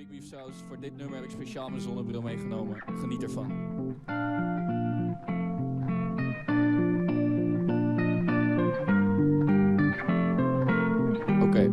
Big Beef Saus. Voor dit nummer heb ik speciaal mijn zonnebril meegenomen. Geniet ervan. Oké.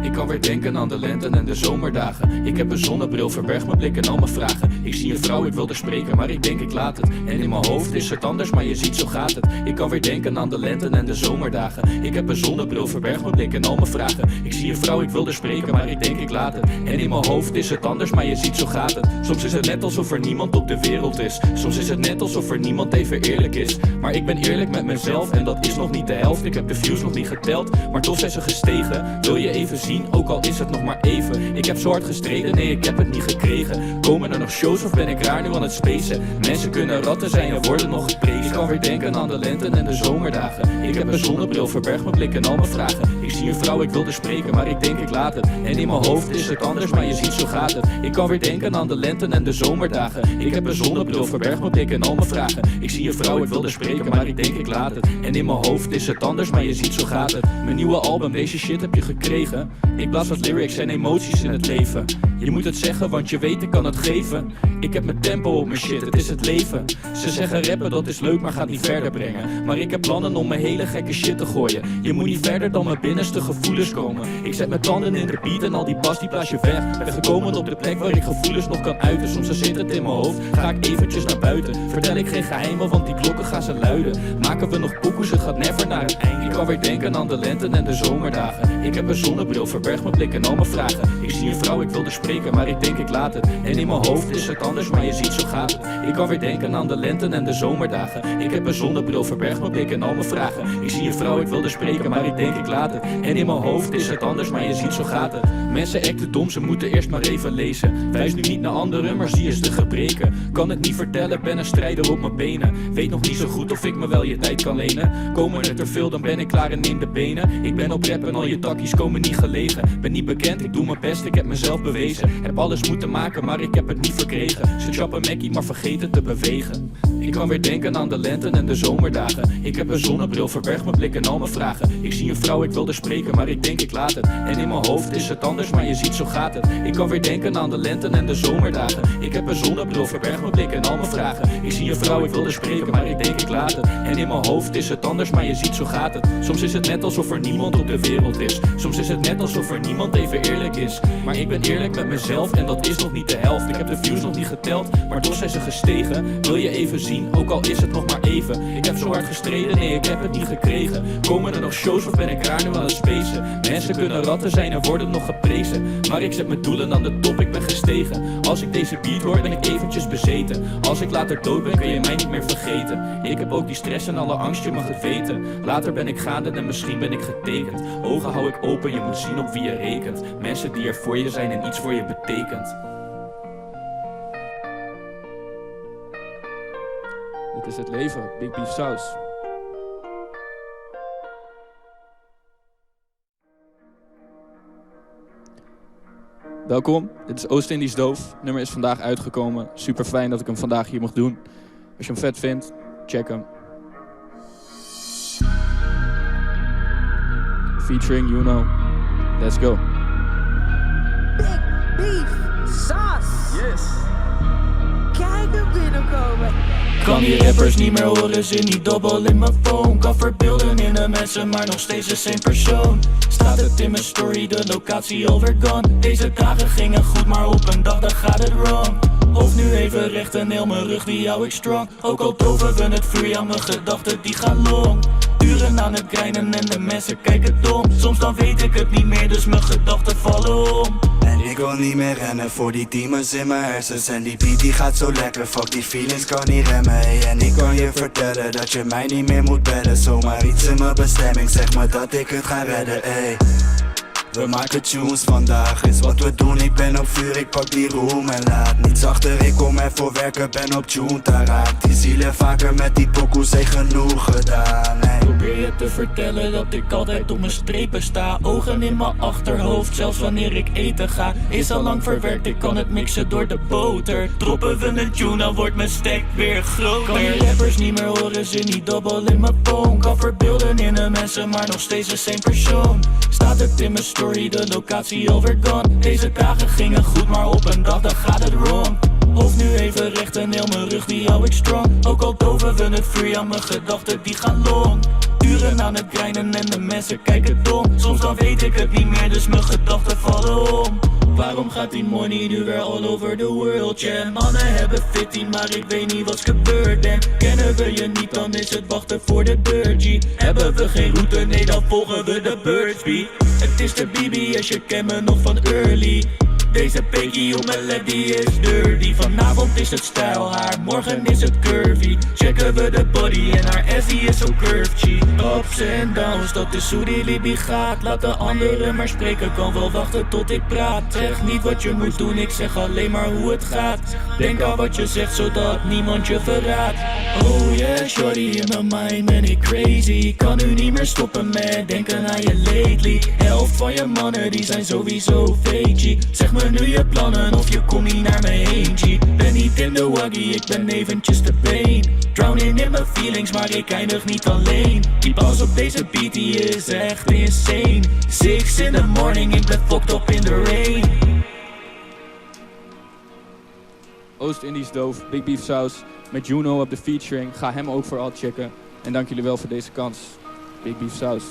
Ik kan weer denken aan de lente en de zomerdagen. Ik heb een zonnebril, verberg mijn blik en al mijn vragen. Ik zie een vrouw, ik wil er spreken, maar ik denk ik laat het. En in mijn hoofd is het anders, maar je ziet zo gaat het. Ik kan weer denken aan de lente en de zomerdagen. Ik heb een zonnebril, verberg mijn blik en al mijn vragen. Ik zie een vrouw, ik wil er spreken, maar ik denk ik laat het. En in mijn hoofd is het anders, maar je ziet zo gaat het. Soms is het net alsof er niemand op de wereld is. Soms is het net alsof er niemand even eerlijk is. Maar ik ben eerlijk met mezelf en dat is nog niet de helft. Ik heb de views nog niet geteld, maar toch zijn ze gestegen. Wil je even zien, ook al is het nog maar even. Ik heb zo hard gestreden, nee ik heb het niet gekregen. Komen er nog shows of ben ik raar nu aan het spacen? Mensen kunnen ratten zijn en worden nog geprezen. Ik kan weer denken aan de lente en de zomerdagen. Ik heb een zonnebril, verberg mijn blik en al mijn vragen. Ik zie een vrouw, ik wil er spreken, maar ik denk ik laat het. En in mijn hoofd is het anders, maar je ziet zo gaat het. Ik kan weer denken aan de lente en de zomerdagen. Ik heb een zonnebril, verberg mijn blik en al mijn vragen. Ik zie een vrouw, ik wil er spreken, maar ik denk ik laat het. En in mijn hoofd is het anders, maar je ziet zo gaat het. Mijn nieuwe album, deze shit heb je gekregen. Ik blaas wat lyrics en emoties in het leven. Je moet het zeggen, want je weet ik kan het geven. Ik heb mijn tempo op mijn shit, het is het leven. Ze zeggen rappen dat is leuk, maar gaat niet verder brengen. Maar ik heb plannen om mijn hele gekke shit te gooien. Je moet niet verder dan mijn binnenste gevoelens komen. Ik zet mijn tanden in de beat en al die bas die blaas je weg. Ben gekomen op de plek waar ik gevoelens nog kan uiten. Soms zit het in mijn hoofd, ga ik eventjes naar buiten. Vertel ik geen geheimen, want die klokken gaan ze luiden. Maken we nog pokoes, het gaat never naar het einde. Ik kan weer denken aan de lente en de zomerdagen. Ik heb een zonnebril, verberg mijn blik en al mijn vragen. Ik zie een vrouw, ik wil er spreken, maar ik denk ik laat het. En in mijn hoofd is het anders, maar je ziet zo gaat het. Ik kan weer denken aan de lente en de zomerdagen. Ik heb een zonnebril, verberg mijn blik en al mijn vragen. Ik zie een vrouw, ik wil er spreken, maar ik denk ik laat het. En in mijn hoofd is het anders, maar je ziet zo gaat het. Mensen acten dom, ze moeten eerst maar even lezen. Wijs nu niet naar anderen, maar zie eens de gebreken. Kan het niet vertellen, ben een strijder op mijn benen. Weet nog niet zo goed of ik me wel je tijd kan lenen. Komen er te veel, dan ben ik klaar en neem de benen. Ik ben op rap en al je takkies komen niet gelegen. Ben niet bekend, ik doe mijn best, ik heb mezelf bewezen. Heb alles moeten maken, maar ik heb het niet verkregen. Ze chappen Mackie, maar vergeten te bewegen. Ik kan weer denken aan de lente en de zomerdagen. Ik heb een zonnebril, verberg mijn blik en al mijn vragen. Ik zie een vrouw, ik wil er spreken, maar ik denk ik laat het. En in mijn hoofd is het anders, maar je ziet zo gaat het. Ik kan weer denken aan de lente en de zomerdagen. Ik heb een zonnebril, verberg mijn blik en al mijn vragen. Ik zie een vrouw, ik wil er spreken, maar ik denk ik laat het. En in mijn hoofd is het anders, maar je ziet zo gaat het. Soms is het net alsof er niemand op de wereld is. Soms is het net alsof er niemand even eerlijk is. Maar ik ben eerlijk met mezelf en dat is nog niet de helft. Ik heb de views nog niet geteld, maar toch zijn ze gestegen. Wil je even zien, ook al is het nog maar even. Ik heb zo hard gestreden, nee ik heb het niet gekregen. Komen er nog shows of ben ik raar nu aan het spacen? Mensen kunnen ratten zijn en worden nog geprezen. Maar ik zet mijn doelen aan de top, ik ben gestegen. Als ik deze beat hoor, ben ik eventjes bezeten. Als ik later dood ben, kun je mij niet meer vergeten. Ik heb ook die stress en alle angst, je mag het weten. Later ben ik gaande en misschien ben ik getekend. Ogen hou ik open, je moet zien op wie je rekent. Mensen die er voor je zijn en iets voor je betekent. Dit is het leven, Big Beef Saus. Welkom, dit is Oost-Indisch Doof. Het nummer is vandaag uitgekomen. Super fijn dat ik hem vandaag hier mag doen. Als je hem vet vindt, check hem. Featuring Juno. Let's go. Big Beef Saus. Yes. Kijk hem binnenkomen. Kan die rappers niet meer horen, zit niet dubbel in mijn phone. Kan verbeelden in de mensen, maar nog steeds de same persoon. Staat het in mijn story, de locatie overgone. Deze dagen gingen goed, maar op een dag dan gaat het wrong. Of nu even recht en heel mijn rug, die hou ik strong. Ook al doven we het vuur, ja mijn gedachten die gaan long. Uren aan het grinden en de mensen kijken dom. Soms dan weet ik het niet meer, dus mijn gedachten vallen om. En ik wil niet meer rennen voor die demons in mijn hersens. En die beat die gaat zo lekker, fuck die feelings kan niet remmen. Hey, en ik kan je vertellen dat je mij niet meer moet bellen. Zomaar iets in mijn bestemming, zeg maar dat ik het ga redden, ey. We maken tunes vandaag, is wat we doen. Ik ben op vuur, ik pak die roem en laat niets achter. Ik kom ervoor werken, ben op tune, daar raakt die zielen vaker met die pokoes, heeft genoeg gedaan, hey. Probeer je te vertellen dat ik altijd op mijn strepen sta. Ogen in mijn achterhoofd, zelfs wanneer ik eten ga. Is al lang verwerkt, ik kan het mixen door de boter. Droppen we een tune, dan wordt mijn stack weer groter. Kan die rappers niet meer horen, zit niet dubbel in mijn phone. Kan verbeelden in de mensen, maar nog steeds de same persoon. Staat het in mijn story, story, de locatie overgone. Deze dagen gingen goed, maar op een dag dan gaat het wrong. Hoofd nu even recht en heel mijn rug die hou ik strong. Ook al doven we het free aan mijn gedachten die gaan long. Uren aan het grinden en de mensen kijken dom. Soms dan weet ik het niet meer, dus mijn gedachten vallen om. Waarom gaat die money nu weer all over the world, yeah? Mannen hebben 15, maar ik weet niet wat's gebeurd. En kennen we je niet, dan is het wachten voor de deur, G. Hebben we geen route, nee dan volgen we de birdsbeat. Het is de BBS, je kent me nog van early. Deze pekie op mijn led die is dirty. Vanavond is het stijlhaar, morgen is het curvy. Checken we de body en haar ass die is zo curved, G. Ups en downs, dat is hoe die Libby gaat. Laat de anderen maar spreken, kan wel wachten tot ik praat. Zeg niet wat je moet doen, ik zeg alleen maar hoe het gaat. Denk aan wat je zegt, zodat niemand je verraadt. Oh yeah, shorty, in mijn mind ben ik crazy. Kan nu niet meer stoppen met denken aan je lately. Helft van je mannen, die zijn sowieso fake, G. Zeg me nu je plannen of je komt niet naar me heen, G. Ben niet in de waggie, ik ben eventjes te pain. Drowning in mijn feelings, maar ik eindig niet alleen. Die pas op deze beat, die is echt insane. 6 in the morning, ik ben fucked up in the rain. Oost-Indisch doof, Big Beef Saus met Juno op de featuring. Ga hem ook vooral checken. En dank jullie wel voor deze kans. Big Beef Saus.